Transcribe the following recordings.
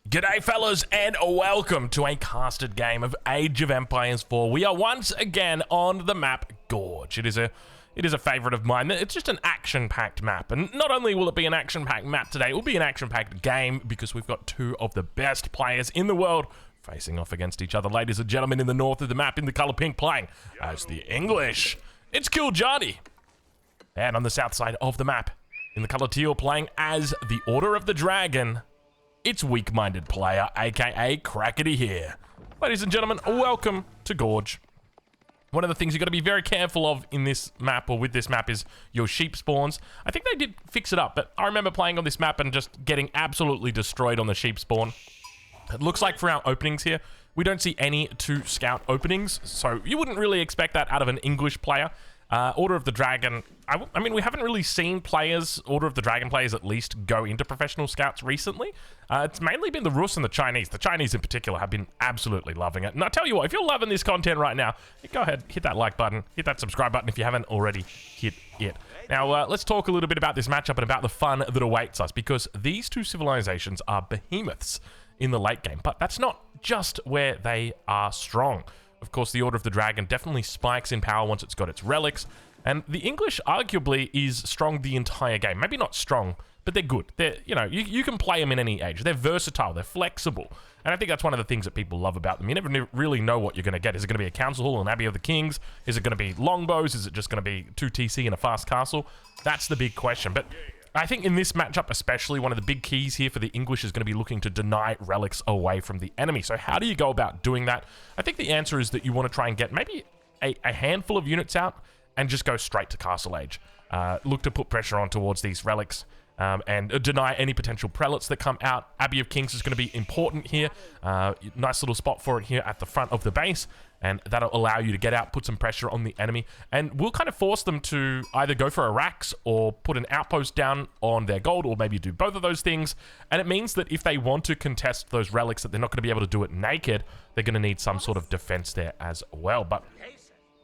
G'day fellas and welcome to a casted game of Age of Empires 4. We are once again on the map Gorge. It is a favourite of mine. It's just an action-packed map, and not only will it be an action-packed map today, it will be an action-packed game because we've got two of the best players in the world facing off against each other. Ladies and gentlemen, in the north of the map, in the colour pink, playing as the English, it's Killjardy. And on the south side of the map, in the colour teal, playing as the Order of the Dragon, it's weak-minded player, aka Crackety here. Ladies and gentlemen, welcome to Gorge. One of the things you've got to be very careful of in this map, or with this map, is your sheep spawns. I think they did fix it up, but I remember playing on this map and just getting absolutely destroyed on the sheep spawn. It looks like for our openings here, we don't see any 2 scout openings, so you wouldn't really expect that out of an English player. Order of the Dragon, I mean, we haven't really seen players, Order of the Dragon players at least, go into professional scouts recently. It's mainly been the Rus and the Chinese. The Chinese in particular have been absolutely loving it. And I tell you what, if you're loving this content right now, go ahead, hit that like button, hit that subscribe button if you haven't already hit it. Now, let's talk a little bit about this matchup and about the fun that awaits us, because these two civilizations are behemoths in the late game, but that's not just where they are strong. Of course, the Order of the Dragon definitely spikes in power once it's got its relics, and the English arguably is strong the entire game. Maybe not strong, but they're good. They're, you know, you can play them in any age. They're versatile, they're flexible, and I think that's one of the things that people love about them. You never really know what you're going to get. Is it going to be a Council Hall, an Abbey of the Kings? Is it going to be longbows? Is it just going to be 2 TC and a fast castle? That's the big question, but I think in this matchup especially, one of the big keys here for the English is going to be looking to deny relics away from the enemy. So how do you go about doing that? I think the answer is that you want to try and get maybe a handful of units out and just go straight to Castle Age. Look to put pressure on towards these relics and deny any potential prelates that come out. Abbey of Kings is going to be important here. Nice little spot for it here at the front of the base, and that'll allow you to get out, put some pressure on the enemy, and we'll kind of force them to either go for a Rax or put an outpost down on their gold, or maybe do both of those things. And it means that if they want to contest those relics, that they're not going to be able to do it naked. They're going to need some sort of defense there as well. But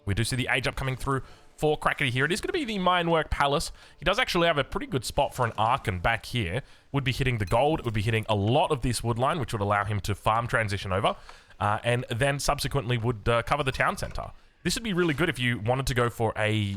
we do see the age up coming through for Crackety here. It is going to be the Minework Palace. He does actually have a pretty good spot for an Archon back here. Would be hitting the gold, would be hitting a lot of this wood line, which would allow him to farm transition over, and then subsequently would cover the town center. This would be really good if you wanted to go for a,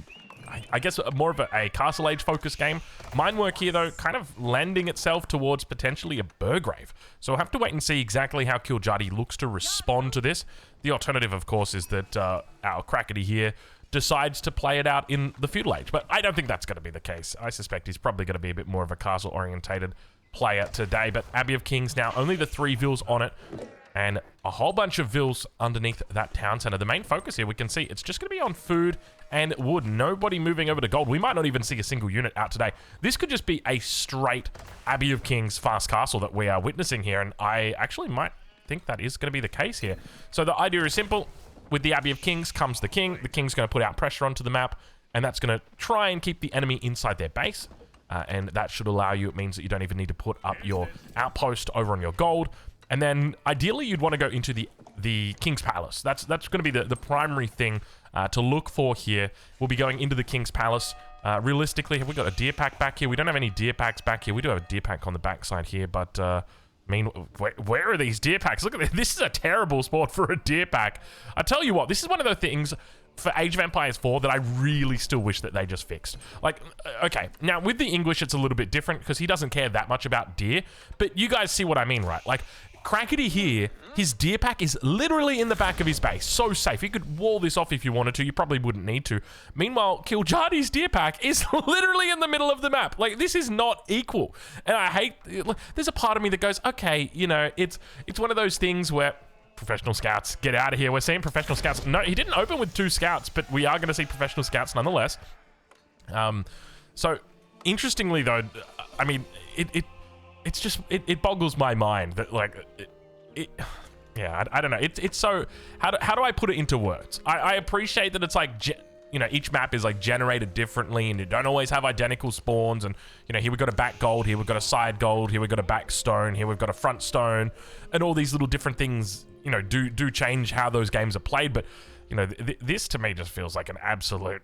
I guess, more of a Castle Age focused game. Minework here, though, kind of lending itself towards potentially a Burgrave. So we'll have to wait and see exactly how Killjardy looks to respond to this. The alternative, of course, is that our Crackety here decides to play it out in the feudal age, but I don't think that's going to be the case. I suspect he's probably going to be a bit more of a castle orientated player today. But Abbey of Kings now, only the 3 vills on it, and a whole bunch of vills underneath that town center. The main focus here, we can see, it's just going to be on food and wood. Nobody moving over to gold. We might not even see a single unit out today. This could just be a straight Abbey of Kings fast castle that we are witnessing here, and I actually might think that is going to be the case here. So the idea is simple. With the Abbey of Kings comes the king. The king's going to put out pressure onto the map, and that's going to try and keep the enemy inside their base. And that should allow you, it means that you don't even need to put up your outpost over on your gold. And then ideally you'd want to go into the King's Palace. That's going to be the primary thing to look for here. We'll be going into the King's Palace. Realistically, have we got a deer pack back here? We don't have any deer packs back here. We do have a deer pack on the backside here, but I mean, where are these deer packs? Look at this. This is a terrible spot for a deer pack. I tell you what, this is one of the things for Age of Empires 4 that I really still wish that they just fixed. Like, okay, now with the English, it's a little bit different because he doesn't care that much about deer, but you guys see what I mean, right? Like, Crackety here, his deer pack is literally in the back of his base. So safe. You could wall this off if you wanted to. You probably wouldn't need to. Meanwhile, Killjardy's deer pack is literally in the middle of the map. Like, this is not equal. And I hate... There's a part of me that goes, okay, you know, it's one of those things where... Professional scouts, get out of here. We're seeing professional scouts. No, he didn't open with 2 scouts, but we are going to see professional scouts nonetheless. So, interestingly, though, I mean, it's just, it boggles my mind that, like, yeah, I don't know. It's so, how do I put it into words? I appreciate that it's like, you know, each map is like generated differently and you don't always have identical spawns, and, you know, here we've got a back gold, here we've got a side gold, here we've got a back stone, here we've got a front stone, and all these little different things, you know, do change how those games are played. But you know, this to me just feels like an absolute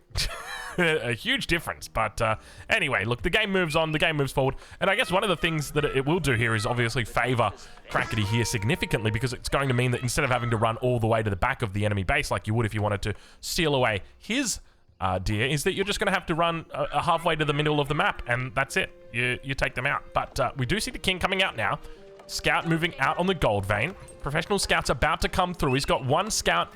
a huge difference. But anyway, look, the game moves on, the game moves forward, and I guess one of the things that it will do here is obviously favor Crackety here significantly, because it's going to mean that instead of having to run all the way to the back of the enemy base like you would if you wanted to steal away his deer, is that you're just going to have to run halfway to the middle of the map, and that's it. You take them out. But we do see the king coming out now. Scout moving out on the gold vein. Professional scout's about to come through. He's got one scout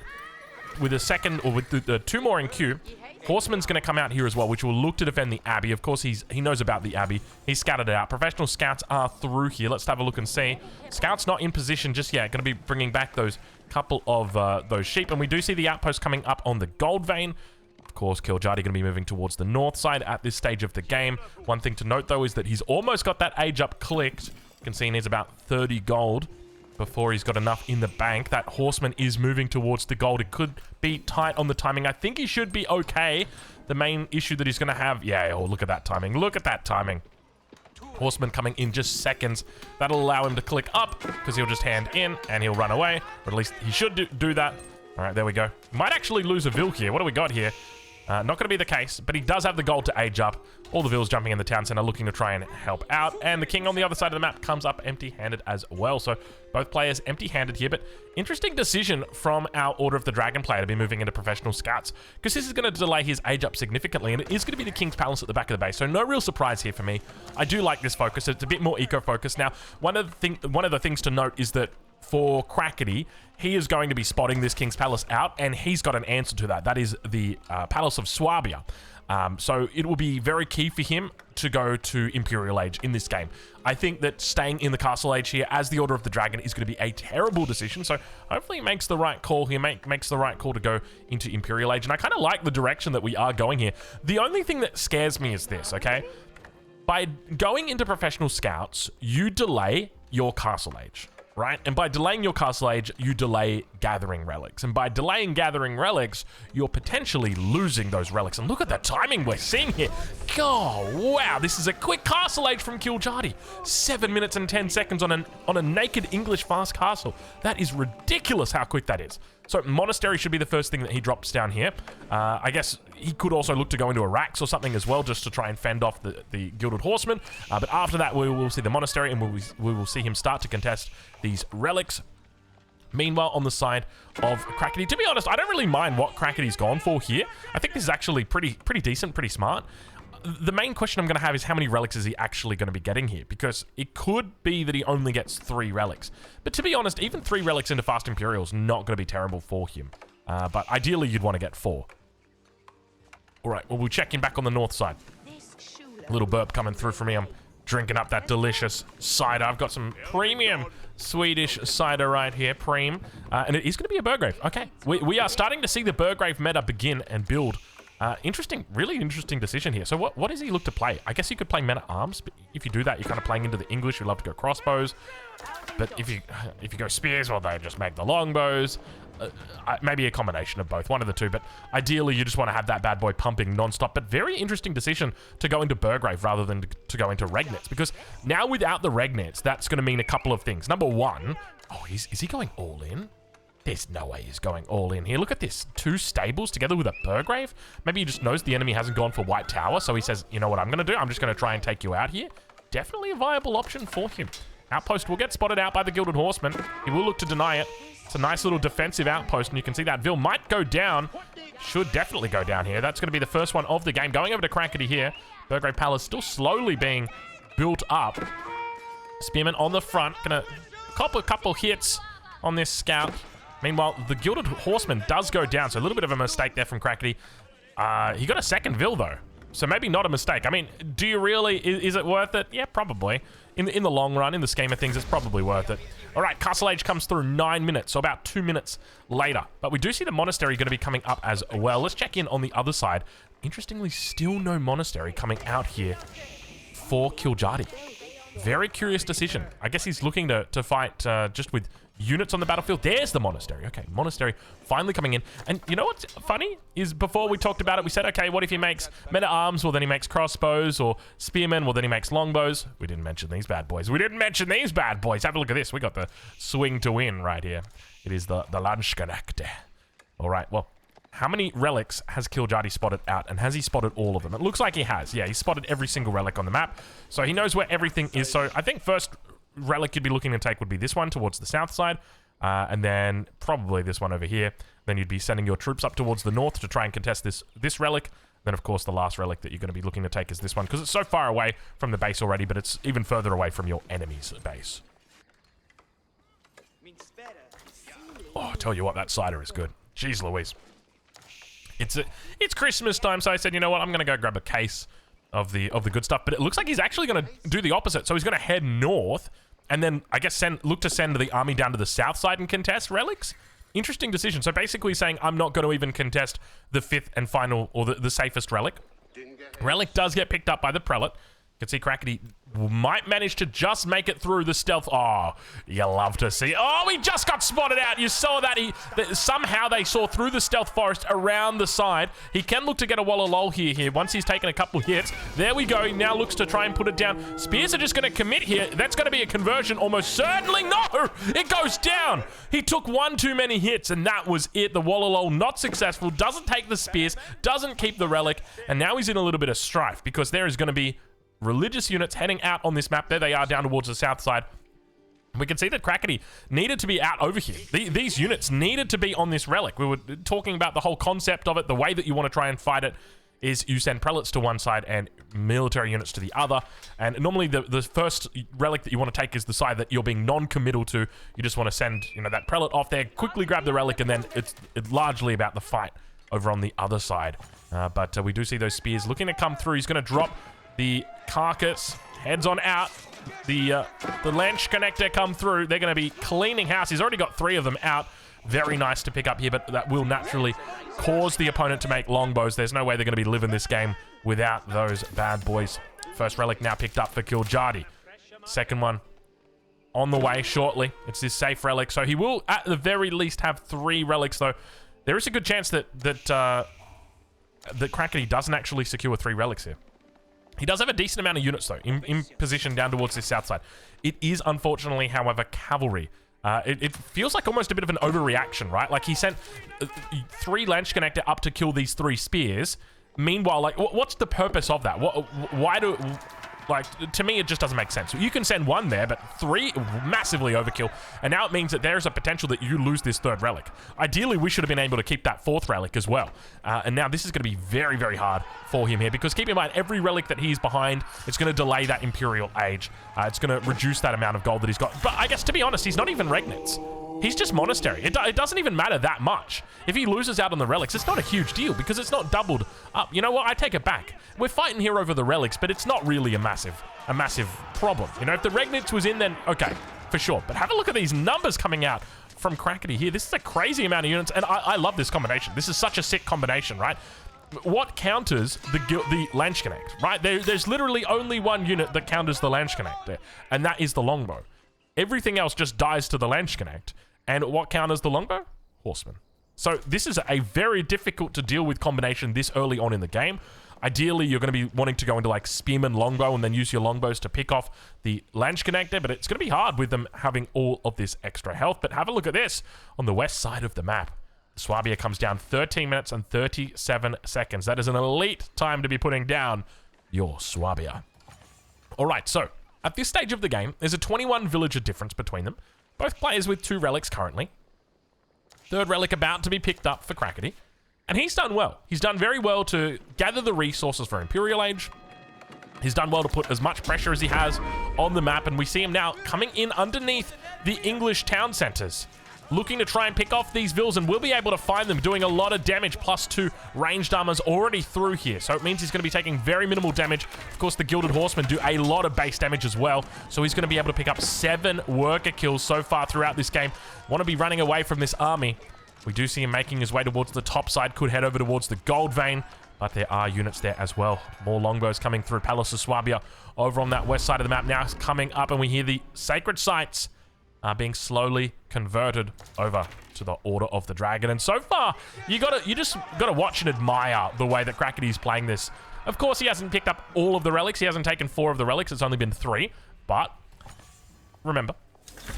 with a second, or with the two more in queue. Horseman's going to come out here as well, which will look to defend the Abbey. Of course, he knows about the Abbey. He's scouted it out. Professional scouts are through here. Let's have a look and see. Scout's not in position just yet. Going to be bringing back those couple of those sheep. And we do see the outpost coming up on the gold vein. Of course, Kiljardi going to be moving towards the north side at this stage of the game. One thing to note, though, is that he's almost got that age up clicked. You can see he needs about 30 gold before he's got enough in the bank. That horseman is moving towards the gold. It could be tight on the timing. I think he should be okay. The main issue that he's going to have... Yeah, oh, look at that timing. Look at that timing. Horseman coming in just seconds. That'll allow him to click up, because he'll just hand in and he'll run away. Or at least he should do that. All right, there we go. Might actually lose a Vil here. What do we got here? Not going to be the case, but he does have the gold to age up. All the Vils jumping in the town center looking to try and help out. And the king on the other side of the map comes up empty-handed as well. So both players empty-handed here, but interesting decision from our Order of the Dragon player to be moving into professional scouts, because this is going to delay his age up significantly, and it is going to be the King's Palace at the back of the base. So no real surprise here for me. I do like this focus. It's a bit more eco-focused. Now, one of the things to note is that for Crackety, he is going to be spotting this King's Palace out, and he's got an answer to that. That is the Palace of Swabia. So it will be very key for him to go to Imperial Age in this game. I think that staying in the Castle Age here as the Order of the Dragon is going to be a terrible decision, so hopefully he makes the right call here, makes the right call to go into Imperial Age, and I kind of like the direction that we are going here. The only thing that scares me is this, okay? By going into Professional Scouts, you delay your Castle Age. Right? And by delaying your Castle Age, you delay gathering relics. And by delaying gathering relics, you're potentially losing those relics. And look at the timing we're seeing here. Oh, wow. This is a quick Castle Age from Kiljardi. 7 minutes and 10 seconds on a naked English fast castle. That is ridiculous how quick that is. So Monastery should be the first thing that he drops down here. I guess he could also look to go into a Rax or something as well, just to try and fend off the Gilded Horsemen. But after that, we will see the Monastery, and we will see him start to contest these relics. Meanwhile, on the side of Crackety, to be honest, I don't really mind what Crackety's gone for here. I think this is actually pretty decent, pretty smart. The main question I'm going to have is how many relics is he actually going to be getting here? Because it could be that he only gets 3 relics. But to be honest, even 3 relics into Fast Imperial is not going to be terrible for him. But ideally, you'd want to get 4. All right, well, we'll check in back on the north side. A little burp coming through for me. I'm drinking up that delicious cider. I've got some premium Swedish cider right here, Preem. And it is going to be a Burgrave. Okay, we are starting to see the Burgrave meta begin and build. Interesting, really interesting decision here. So what does he look to play? I guess you could play men-at-arms, but if you do that, you're kind of playing into the English who love to go crossbows. But if you go spears, well, they just make the longbows. Maybe a combination of both, one of the two. But ideally, you just want to have that bad boy pumping non-stop. But very interesting decision to go into Burgrave rather than to go into Regnets, because now without the Regnets, that's going to mean a couple of things. Number one, is he going all in? There's no way he's going all in here. Look at this. 2 stables together with a Burgrave. Maybe he just knows the enemy hasn't gone for White Tower, so he says, you know what I'm going to do? I'm just going to try and take you out here. Definitely a viable option for him. Outpost will get spotted out by the Gilded Horseman. He will look to deny it. It's a nice little defensive outpost, and you can see that Vil might go down. Should definitely go down here. That's going to be the first one of the game. Going over to Crackety here. Burgrave Palace still slowly being built up. Spearman on the front. Going to cop a couple hits on this scout. Meanwhile, the Gilded Horseman does go down, so a little bit of a mistake there from Crackety. He got a second Vil, though, so maybe not a mistake. I mean, do you really? Is it worth it? Yeah, probably. In the long run, in the scheme of things, it's probably worth it. All right, Castle Age comes through 9 minutes, so about 2 minutes later. But we do see the Monastery going to be coming up as well. Let's check in on the other side. Interestingly, still no Monastery coming out here for Kiljardi. Very curious decision. I guess he's looking to fight just with units on the battlefield. There's the Monastery. Okay, Monastery finally coming in. And you know what's funny is before we talked about it, we said, okay, what if he makes men-at-arms? Well, then he makes crossbows, or spearmen. Well, then he makes longbows. We didn't mention these bad boys. We didn't mention these bad boys. Have a look at this. We got the swing to win right here. It is the Landsknechte. All right, well, how many relics has Kiljardi spotted out, and has he spotted all of them? It looks like he has. Yeah, he spotted every single relic on the map, so he knows where everything is. So I think first relic you'd be looking to take would be this one towards the south side, and then probably this one over here. Then you'd be sending your troops up towards the north to try and contest this relic. Then, of course, the last relic that you're going to be looking to take is this one, because it's so far away from the base already, but it's even further away from your enemy's base. Oh, I tell you what, that cider is good. Jeez Louise. It's Christmas time, so I said, you know what, I'm going to go grab a case of the good stuff. But it looks like he's actually going to do the opposite. So he's going to head north, and then, I guess, look to send the army down to the south side and contest relics. Interesting decision. So basically saying, I'm not going to even contest the fifth and final, or the safest relic. Relic does get picked up by the prelate. You can see Crackety might manage to just make it through the stealth. Oh, you love to see. Oh, he just got spotted out. You saw that. Somehow they saw through the stealth forest around the side. He can look to get a walla lol here. Once he's taken a couple hits. There we go. He now looks to try and put it down. Spears are just going to commit here. That's going to be a conversion almost certainly. No, it goes down. He took one too many hits, and that was it. The walla lol not successful. Doesn't take the spears. Doesn't keep the relic. And now he's in a little bit of strife, because there is going to be religious units heading out on this map. There they are, down towards the south side. We can see that Crackety needed to be out over here. These units needed to be on this relic. We were talking about the whole concept of it. The way that you want to try and fight it is you send prelates to one side and military units to the other. And normally the first relic that you want to take is the side that you're being non-committal to. You just want to send, that prelate off there, quickly grab the relic, and then it's largely about the fight over on the other side. But we do see those spears looking to come through. He's going to drop the carcass, heads on out. The Lanch connector come through. They're going to be cleaning house. He's already got 3 of them out. Very nice to pick up here, but that will naturally cause the opponent to make longbows. There's no way they're going to be living this game without those bad boys. First relic now picked up for Kiljardi. Second one on the way shortly. It's this safe relic, so he will at the very least have 3 relics, though. There is a good chance that Crackety doesn't actually secure 3 relics here. He does have a decent amount of units, though, in position down towards this south side. It is, unfortunately, however, cavalry. It feels like almost a bit of an overreaction, right? Like, he sent 3 Lanch Connector up to kill these 3 spears. Meanwhile, like, what's the purpose of that? Why do... Like, to me, it just doesn't make sense. You can send 1 there, but 3, massively overkill. And now it means that there's a potential that you lose this 3rd relic. Ideally, we should have been able to keep that 4th relic as well. And now this is going to be very, very hard for him here, because keep in mind, every relic that he's behind, it's going to delay that Imperial age. It's going to reduce that amount of gold that he's got. But I guess, to be honest, he's not even Regnitz. He's just Monastery. It doesn't even matter that much. If he loses out on the relics, it's not a huge deal, because it's not doubled up. You know what? I take it back. We're fighting here over the relics, but it's not really a massive problem. If the Regnitz was in, then okay, for sure. But have a look at these numbers coming out from Crackety here. This is a crazy amount of units, and I love this combination. This is such a sick combination, right? What counters the Lanch Connect, right? There's literally only one unit that counters the Lanch Connect there, and that is the longbow. Everything else just dies to the Lanch Connect. And what counters the longbow? Horseman. So this is a very difficult to deal with combination this early on in the game. Ideally, you're going to be wanting to go into like Spearman longbow and then use your longbows to pick off the Lanch Connector, but it's going to be hard with them having all of this extra health. But have a look at this on the west side of the map. Swabia comes down 13 minutes and 37 seconds. That is an elite time to be putting down your Swabia. All right, so at this stage of the game, there's a 21 villager difference between them. Both players with 2 relics currently. 3rd relic about to be picked up for Crackety. And he's done well. He's done very well to gather the resources for Imperial Age. He's done well to put as much pressure as he has on the map. And we see him now coming in underneath the English town centers, looking to try and pick off these vills, and we'll be able to find them doing a lot of damage. +2 ranged armor's already through here, so it means he's going to be taking very minimal damage. Of course, the Gilded Horsemen do a lot of base damage as well, so he's going to be able to pick up 7 worker kills so far throughout this game. Want to be running away from this army. We do see him making his way towards the top side, could head over towards the Gold Vein, but there are units there as well. More longbows coming through. Palace of Swabia over on that west side of the map now coming up, and we hear the sacred sites are being slowly converted over to the Order of the Dragon. And so far, you just gotta watch and admire the way that Crackety's playing this. Of course, he hasn't picked up all of the relics. He hasn't taken 4 of the relics. It's only been 3. But remember,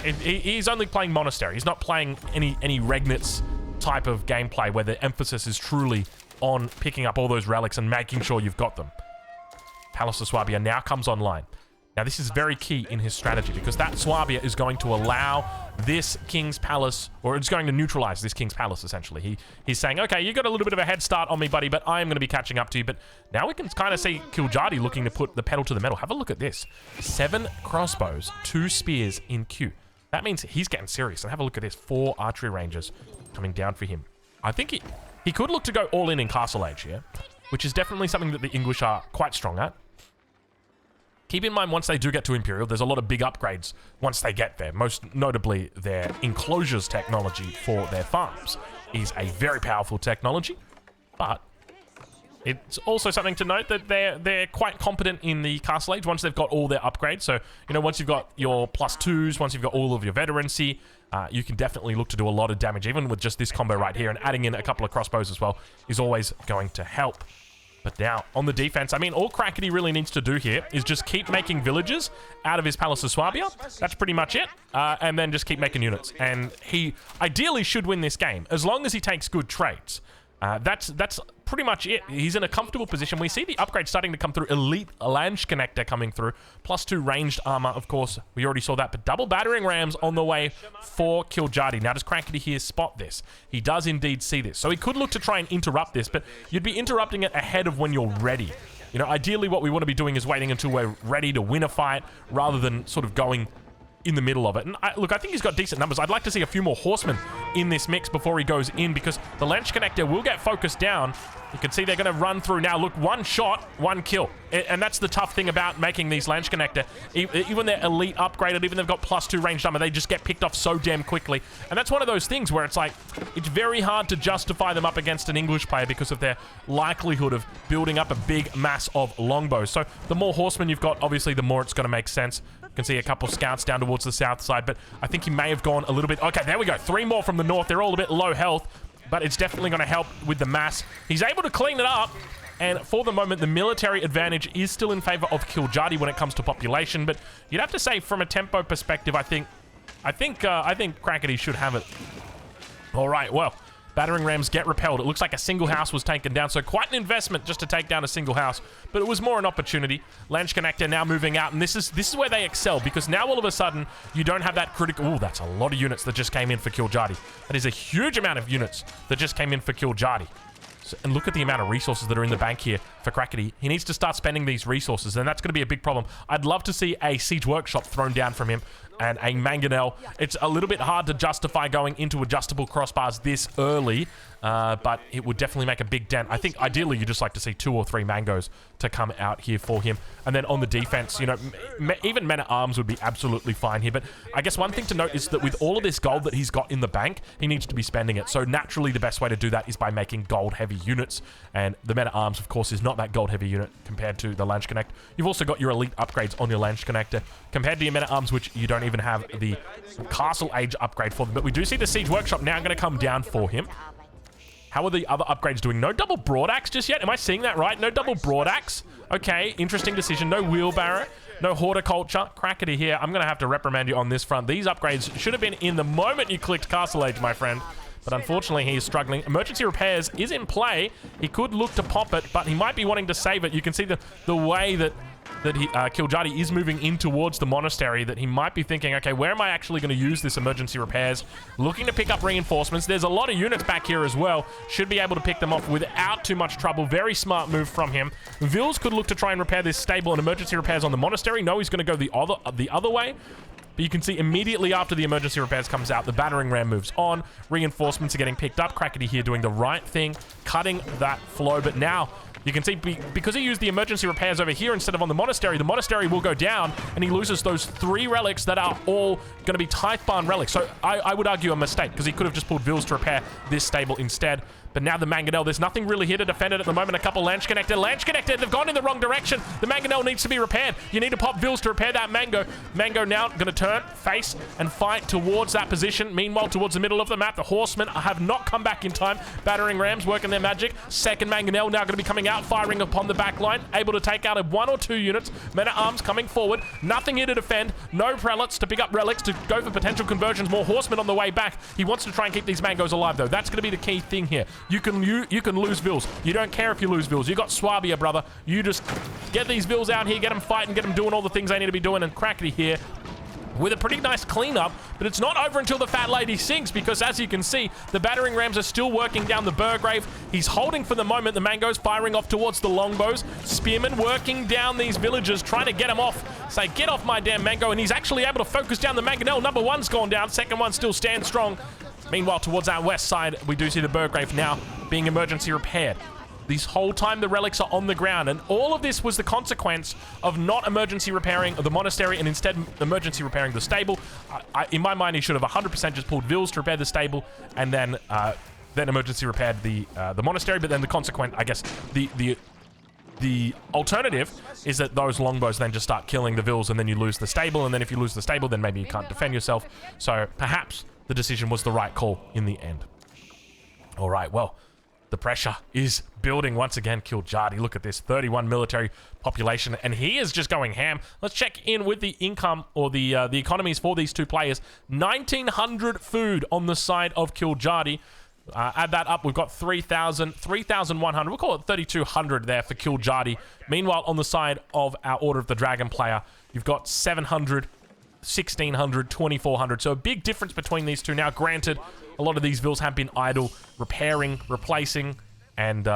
he's only playing Monastery. He's not playing any Regnitz type of gameplay where the emphasis is truly on picking up all those relics and making sure you've got them. Palace of Swabia now comes online. Now, this is very key in his strategy because that Swabia is going to allow this King's Palace, or it's going to neutralize this King's Palace, essentially. He's saying, okay, you got a little bit of a head start on me, buddy, but I am going to be catching up to you. But now we can kind of see Kiljadi looking to put the pedal to the metal. Have a look at this. 7 crossbows, 2 spears in queue. That means he's getting serious. And have a look at this. 4 archery rangers coming down for him. I think he could look to go all in Castle Age here, which is definitely something that the English are quite strong at. Keep in mind, once they do get to Imperial, there's a lot of big upgrades once they get there. Most notably, their enclosures technology for their farms is a very powerful technology, but it's also something to note that they're quite competent in the Castle Age once they've got all their upgrades. So, you know, once you've got your +2s, once you've got all of your veterancy, you can definitely look to do a lot of damage, even with just this combo right here, and adding in a couple of crossbows as well is always going to help. But now, on the defense, I mean, all Crackety really needs to do here is just keep making villages out of his Palace of Swabia. That's pretty much it. And then just keep making units. And he ideally should win this game, as long as he takes good trades. That's pretty much it. He's in a comfortable position. We see the upgrade starting to come through. Elite Lange Connector coming through. +2 ranged armor, of course. We already saw that. But double battering rams on the way for Kiljadi. Now, does Crackety here spot this? He does indeed see this. So he could look to try and interrupt this, but you'd be interrupting it ahead of when you're ready. You know, ideally what we want to be doing is waiting until we're ready to win a fight, rather than sort of going in the middle of it. And look, I think he's got decent numbers. I'd like to see a few more horsemen in this mix before he goes in, because the Lange Connector will get focused down. You can see they're going to run through now. Look, 1 shot, 1 kill. And that's the tough thing about making these Lange Connector. Even they're elite upgraded, even they've got +2 ranged armor, they just get picked off so damn quickly. And that's one of those things where it's like, it's very hard to justify them up against an English player because of their likelihood of building up a big mass of longbows. So the more horsemen you've got, obviously, the more it's going to make sense. You can see a couple scouts down towards the south side, but I think he may have gone a little bit... Okay, there we go. 3 more from the north. They're all a bit low health, but it's definitely going to help with the mass. He's able to clean it up, and for the moment, the military advantage is still in favor of Kiljadi when it comes to population, but you'd have to say, from a tempo perspective, I think Crackety should have it. All right, well, battering rams get repelled. It looks like a single house was taken down, so quite an investment just to take down a single house, but it was more an opportunity. Lange Connector now moving out, and this is where they excel, because now all of a sudden you don't have that critical... Ooh, that's a lot of units that just came in for Kiljadi. That is a huge amount of units that just came in for Kiljadi. And look at the amount of resources that are in the bank here for Crackety. He needs to start spending these resources, and that's going to be a big problem. I'd love to see a siege workshop thrown down from him and a Mangonel. It's a little bit hard to justify going into adjustable crossbars this early, but it would definitely make a big dent. I think ideally you just like to see 2 or 3 mangoes to come out here for him. And then on the defense, you know, even men-at-arms would be absolutely fine here. But I guess one thing to note is that with all of this gold that he's got in the bank, he needs to be spending it. So naturally the best way to do that is by making gold-heavy units. And the men-at-arms, of course, is not that gold-heavy unit compared to the Lange Connect. You've also got your elite upgrades on your Lange Connector compared to your men-at-arms, which you don't even have the Castle Age upgrade for them. But we do see the Siege Workshop now going to come down for him. How are the other upgrades doing? No double broadaxe just yet? Am I seeing that right? No double broadaxe? Okay, interesting decision. No wheelbarrow. No horticulture. Crackety here. I'm going to have to reprimand you on this front. These upgrades should have been in the moment you clicked Castle Age, my friend. But unfortunately, he is struggling. Emergency repairs is in play. He could look to pop it, but he might be wanting to save it. You can see the way that Kiljadi is moving in towards the monastery, that he might be thinking, okay, where am I actually going to use this emergency repairs? Looking to pick up reinforcements. There's a lot of units back here as well. Should be able to pick them off without too much trouble. Very smart move from him. Vils could look to try and repair this stable and emergency repairs on the monastery. No, he's going to go the other way. But you can see immediately after the emergency repairs comes out, the battering ram moves on. Reinforcements are getting picked up. Crackety here doing the right thing, cutting that flow. But now you can see, because he used the emergency repairs over here instead of on the monastery will go down, and he loses those 3 relics that are all going to be Tithe-Barn relics. So I would argue a mistake, because he could have just pulled Vils to repair this stable instead. But now the Mangonel, there's nothing really here to defend it at the moment. A couple Lange Connector, they've gone in the wrong direction. The Mangonel needs to be repaired. You need to pop Vils to repair that Mango. Mango now going to turn, face, and fight towards that position. Meanwhile, towards the middle of the map, the horsemen have not come back in time. Battering rams working their magic. Second Mangonel now going to be coming out. out firing upon the back line, able to take out 1 or 2 units. Men-at-arms coming forward, nothing here to defend, no prelates to pick up relics to go for potential conversions, more horsemen on the way back. He wants to try and keep these Mangos alive though. That's going to be the key thing here. You can lose Vils. You don't care if you lose Vils. You got Swabia, brother. You just get these Vils out here, get them fighting, get them doing all the things they need to be doing, and Crackety here with a pretty nice cleanup, but it's not over until the fat lady sinks, because as you can see, the battering rams are still working down the Burgrave. He's holding for the moment. The Mango's firing off towards the longbows. Spearmen working down these villagers, trying to get them off. Say, get off my damn Mango, and he's actually able to focus down the Mangonel. Number 1's gone down. Second one still stands strong. Meanwhile, towards our west side, we do see the Burgrave now being emergency repaired. This whole time, the relics are on the ground, and all of this was the consequence of not emergency repairing the monastery and instead emergency repairing the stable. In my mind, he should have 100% just pulled Vils to repair the stable and then emergency repaired the monastery. But then the consequent, I guess, the alternative is that those longbows then just start killing the Vils, and then you lose the stable. And then if you lose the stable, then maybe you can't defend yourself. So perhaps the decision was the right call in the end. All right, well, the pressure is building once again. Kiljardi, look at this, 31 military population, and he is just going ham. Let's check in with the income or the economies for these two players. 1,900 food on the side of Kiljardi. Add that up, we've got 3,000, 3,100. We'll call it 3,200 there for Kiljardi. Meanwhile, on the side of our Order of the Dragon player, you've got 700, 1,600, 2,400. So a big difference between these two. Now, granted, a lot of these Vils have been idle, repairing, replacing, and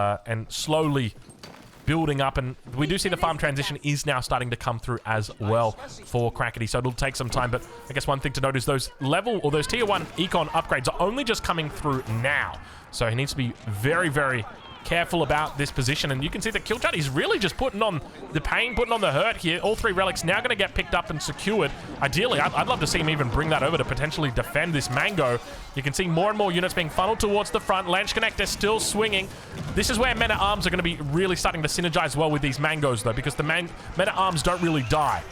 slowly building up. And we do see the farm transition is now starting to come through as well for Crackety. So it'll take some time. But I guess one thing to note is those level or those tier 1 econ upgrades are only just coming through now. So he needs to be very, very careful about this position, and you can see that Kiljardi's really just putting on the pain, putting on the hurt here. All 3 relics now going to get picked up and secured. Ideally, I'd love to see him even bring that over to potentially defend this Mango. You can see more and more units being funneled towards the front. Lance Connector still swinging. This is where Men-at-Arms are going to be really starting to synergize well with these Mangos, though, because the Men-at-Arms don't really die.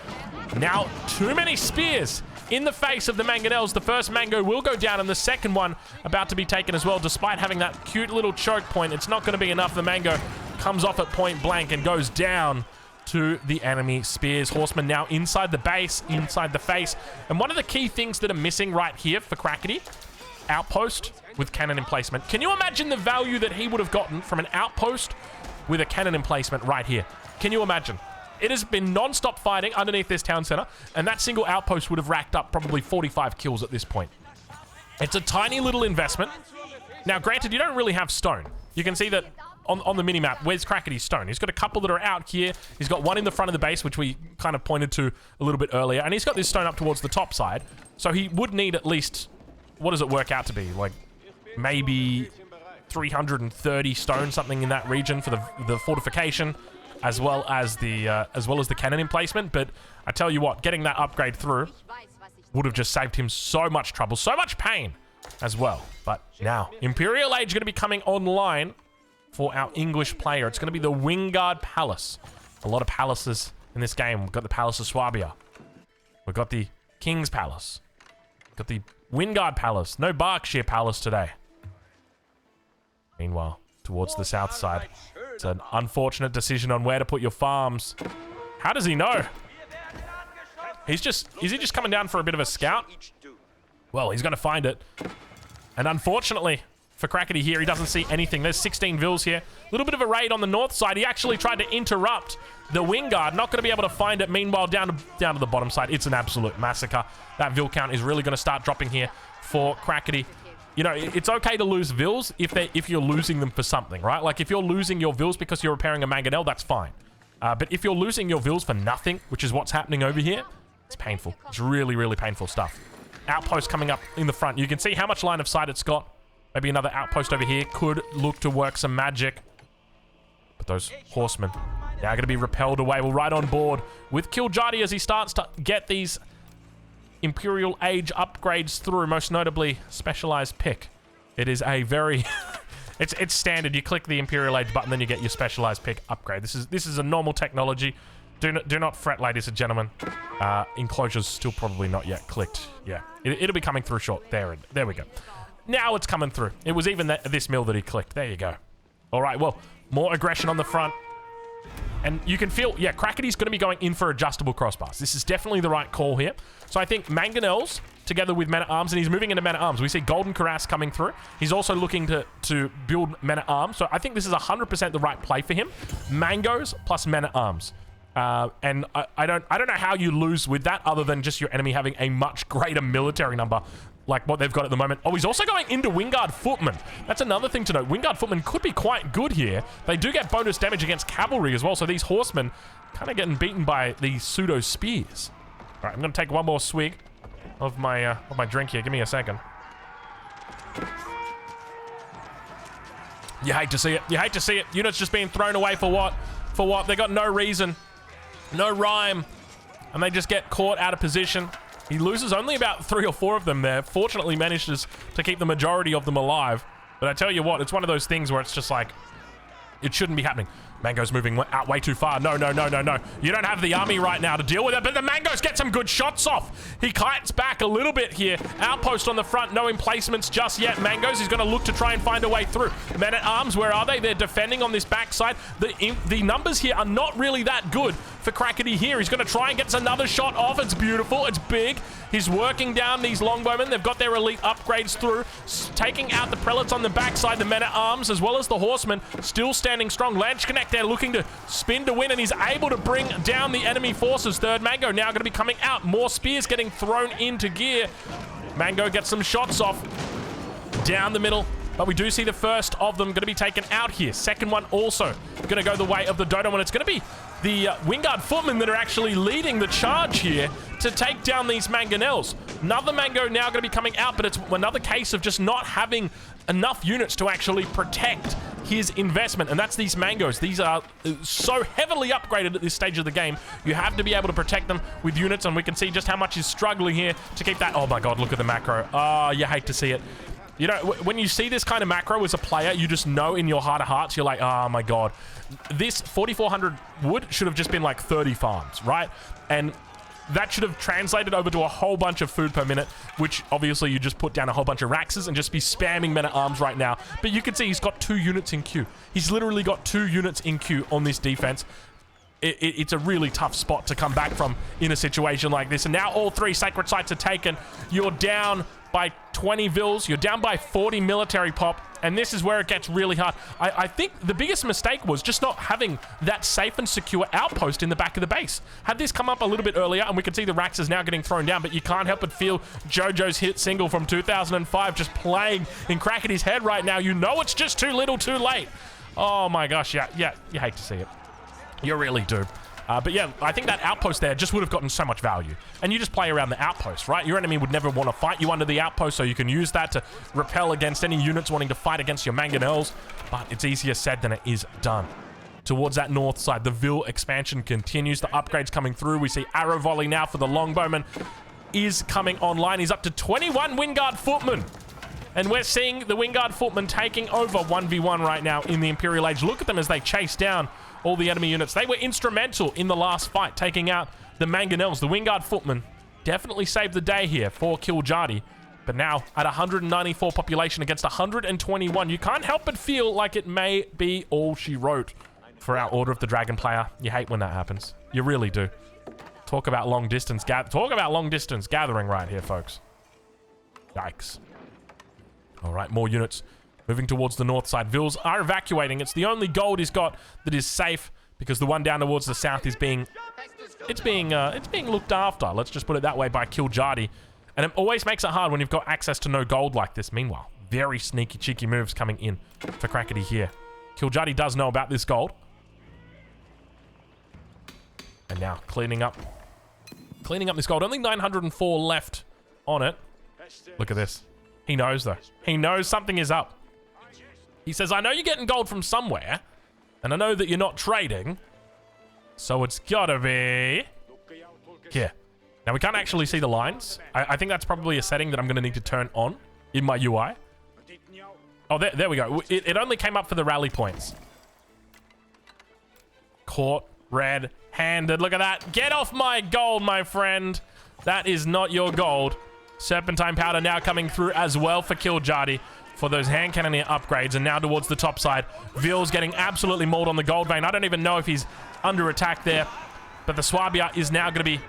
Now, too many spears in the face of the Mangonels. The first Mango will go down, and the second one about to be taken as well. Despite having that cute little choke point, it's not going to be enough. The Mango comes off at point blank and goes down to the enemy spears. Horsemen now inside the base, inside the face. And one of the key things that are missing right here for Crackety, outpost with cannon emplacement. Can you imagine the value that he would have gotten from an outpost with a cannon emplacement right here? Can you imagine? It has been non-stop fighting underneath this town center, and that single outpost would have racked up probably 45 kills at this point. It's a tiny little investment. Now, granted, you don't really have stone. You can see that on the minimap, where's Crackety's stone? He's got a couple that are out here. He's got one in the front of the base, which we kind of pointed to a little bit earlier, and he's got this stone up towards the top side. So he would need at least, what does it work out to be? Like maybe 330 stone, something in that region for the fortification, as well as the cannon emplacement. But I tell you what, getting that upgrade through would have just saved him so much trouble, so much pain as well. But now, Imperial Age going to be coming online for our English player. It's going to be the Wingard Palace. A lot of palaces in this game. We've got the Palace of Swabia. We've got the King's Palace. We've got the Wingard Palace. No Berkshire Palace today. Meanwhile, towards the south side, it's an unfortunate decision on where to put your farms. How does he know? Is he just coming down for a bit of a scout? Well, he's going to find it. And unfortunately for Crackety here, he doesn't see anything. There's 16 Vils here. A little bit of a raid on the north side. He actually tried to interrupt the Wingard. Not going to be able to find it. Meanwhile, down to the bottom side, it's an absolute massacre. That Vil count is really going to start dropping here for Crackety. You know, it's okay to lose Vils if you're losing them for something, right? Like, if you're losing your Vils because you're repairing a Mangonel, that's fine. But if you're losing your Vils for nothing, which is what's happening over here, it's painful. It's really, really painful stuff. Outpost coming up in the front. You can see how much line of sight it's got. Maybe another outpost over here could look to work some magic. But those horsemen now going to be repelled away. We're right on board with Kiljardi as he starts to get these Imperial Age upgrades through, most notably specialized pick. It is a very it's standard. You click the Imperial Age button, then you get your specialized pick upgrade. This is a normal technology. Do not fret, ladies and gentlemen. Enclosure's still probably not yet clicked. Yeah, it'll be coming through short. There we go. Now it's coming through. It was even this mill that he clicked. There you go. All right, well, more aggression on the front. And you can feel, yeah, Crackety's going to be going in for adjustable crossbars. This is definitely the right call here. So I think Mangonels together with Men-at-Arms, and he's moving into Men-at-Arms. We see Golden Cuirass coming through. He's also looking to build Men-at-Arms. So I think this is 100% the right play for him. Mangos plus Men-at-Arms. And I don't know how you lose with that other than just your enemy having a much greater military number like what they've got at the moment. Oh, he's also going into Wingard Footmen. That's another thing to note. Wingard Footmen could be quite good here. They do get bonus damage against cavalry as well, so these horsemen kind of getting beaten by these pseudo spears. All right, I'm going to take one more swig of my drink here. Give me a second. You hate to see it. You hate to see it. Units just being thrown away for what? For what? They got no reason, no rhyme, and they just get caught out of position. He loses only about 3 or 4 of them there. Fortunately manages to keep the majority of them alive. But I tell you what, it's one of those things where it's just like, it shouldn't be happening. Mango's moving out way too far. No, no, no, no, no. You don't have the army right now to deal with it, but the Mangos get some good shots off. He kites back a little bit here. Outpost on the front, no emplacements just yet. Mango's, he's going to look to try and find a way through. Men-at-Arms, where are they? They're defending on this backside. The numbers here are not really that good for Crackety here. He's going to try and get another shot off. It's beautiful. It's big. He's working down these longbowmen. They've got their elite upgrades through, taking out the prelates on the backside. The Men-at-Arms, as well as the horsemen, still standing strong. Lance Connect there looking to spin to win, and he's able to bring down the enemy forces. Third Mango now going to be coming out. More spears getting thrown into gear. Mango gets some shots off down the middle, but we do see the first of them going to be taken out here. Second one also going to go the way of the Dodo, and it's going to be the Wingard Footmen that are actually leading the charge here to take down these Mangonels. Another Mango now going to be coming out, but it's another case of just not having enough units to actually protect his investment, and that's these Mangos. These are so heavily upgraded at this stage of the game. You have to be able to protect them with units, and we can see just how much he's struggling here to keep that. Oh my god, look at the macro. Oh, you hate to see it. You know, when you see this kind of macro as a player, you just know in your heart of hearts, you're like, oh my god, this 4,400 wood should have just been like 30 farms, right? And that should have translated over to a whole bunch of food per minute, which obviously you just put down a whole bunch of Raxes and just be spamming Men-at-Arms right now. But you can see he's got 2 units in queue. He's literally got 2 units in queue on this defense. It's a really tough spot to come back from in a situation like this. And now all 3 sacred sites are taken. You're down by 20 vills. You're down by 40 military pop. And this is where it gets really hard. I think the biggest mistake was just not having that safe and secure outpost in the back of the base. Had this come up a little bit earlier, and we can see the Rax is now getting thrown down, but you can't help but feel JoJo's hit single from 2005 just playing in Crackety's head right now. You know it's just too little too late. Oh my gosh, yeah, you hate to see it. You really do. But yeah, I think that outpost there just would have gotten so much value. And you just play around the outpost, right? Your enemy would never want to fight you under the outpost, so you can use that to repel against any units wanting to fight against your Mangonels. But it's easier said than it is done. Towards that north side, the Vil expansion continues. The upgrades coming through. We see Arrow Volley now for the Longbowman is coming online. He's up to 21 Wingard Footmen. And we're seeing the Wingard Footmen taking over 1v1 right now in the Imperial Age. Look at them as they chase down all the enemy units. They were instrumental in the last fight, taking out the Mangonels. The Wingard Footmen definitely saved the day here for Kiljardi. But now, at 194 population against 121, you can't help but feel like it may be all she wrote for our Order of the Dragon player. You hate when that happens. You really do. Talk about long distance gathering right here, folks. Yikes. All right, more units moving towards the north side. Vils are evacuating. It's the only gold he's got that is safe, because the one down towards the south is being looked after. Let's just put it that way by Kiljardi. And it always makes it hard when you've got access to no gold like this. Meanwhile, very sneaky, cheeky moves coming in for Crackety here. Kiljardi does know about this gold. And now cleaning up this gold. Only 904 left on it. Look at this. He knows, though. He knows something is up. He says, I know you're getting gold from somewhere, and I know that you're not trading, so it's gotta be here. Now, we can't actually see the lines. I think that's probably a setting that I'm gonna need to turn on in my UI. Oh, there we go. It only came up for the rally points. Caught, red-handed. Look at that. Get off my gold, my friend. That is not your gold. Serpentine powder now coming through as well for Kiljardi. for those hand cannoneer upgrades. And now towards the top side, Vil's getting absolutely mauled on the gold vein. I don't even know if he's under attack there, but the Swabia is now going to be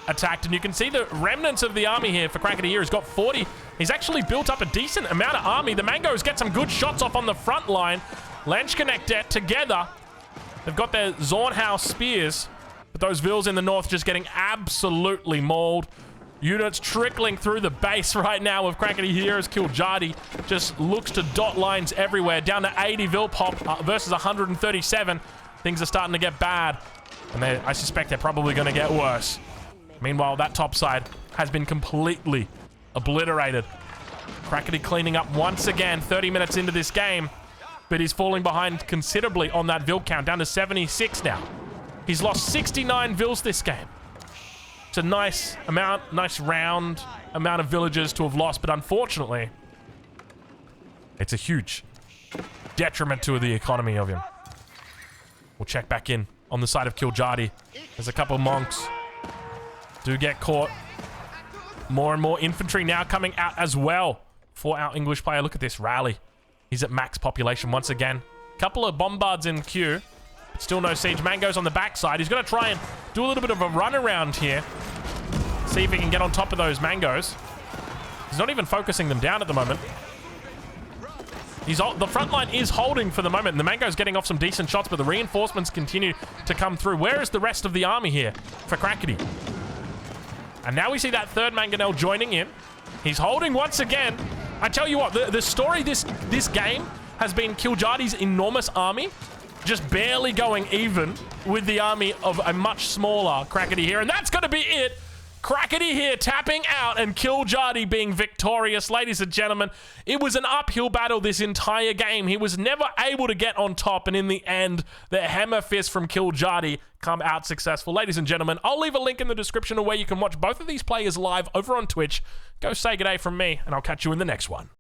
attacked. And you can see the remnants of the army here for Crackety here. He's got 40. He's actually built up a decent amount of army. The Mangos get some good shots off on the front line. Lanchconnect together. They've got their Zornhaus spears, but those Vils in the north just getting absolutely mauled. Units trickling through the base right now with Crackety here as Kiljardi just looks to dot lines everywhere. Down to 80 Vil pop versus 137. Things are starting to get bad, and I suspect they're probably going to get worse. Meanwhile, that top side has been completely obliterated. Crackety cleaning up once again 30 minutes into this game, but he's falling behind considerably on that Vil count, down to 76 now. He's lost 69 Vils this game. It's a nice amount, nice round amount of villagers to have lost, but unfortunately, it's a huge detriment to the economy of him. We'll check back in on the side of Kiljardi. There's a couple monks do get caught. More and more infantry now coming out as well for our English player. Look at this rally. He's at max population once again. Couple of bombards in queue. Still no siege. Mango's on the backside. He's going to try and do a little bit of a run around here. See if he can get on top of those Mangos. He's not even focusing them down at the moment. The front line is holding for the moment, and the Mango's getting off some decent shots, but the reinforcements continue to come through. Where is the rest of the army here for Crackety? And now we see that third Mangonel joining in. He's holding once again. I tell you what, the story this game has been Kiljardi's enormous army just barely going even with the army of a much smaller Crackety here. And that's going to be it. Crackety here tapping out and Kiljardi being victorious. Ladies and gentlemen, it was an uphill battle this entire game. He was never able to get on top, and in the end, the hammer fist from Kiljardi come out successful. Ladies and gentlemen, I'll leave a link in the description of where you can watch both of these players live over on Twitch. Go say good day from me, and I'll catch you in the next one.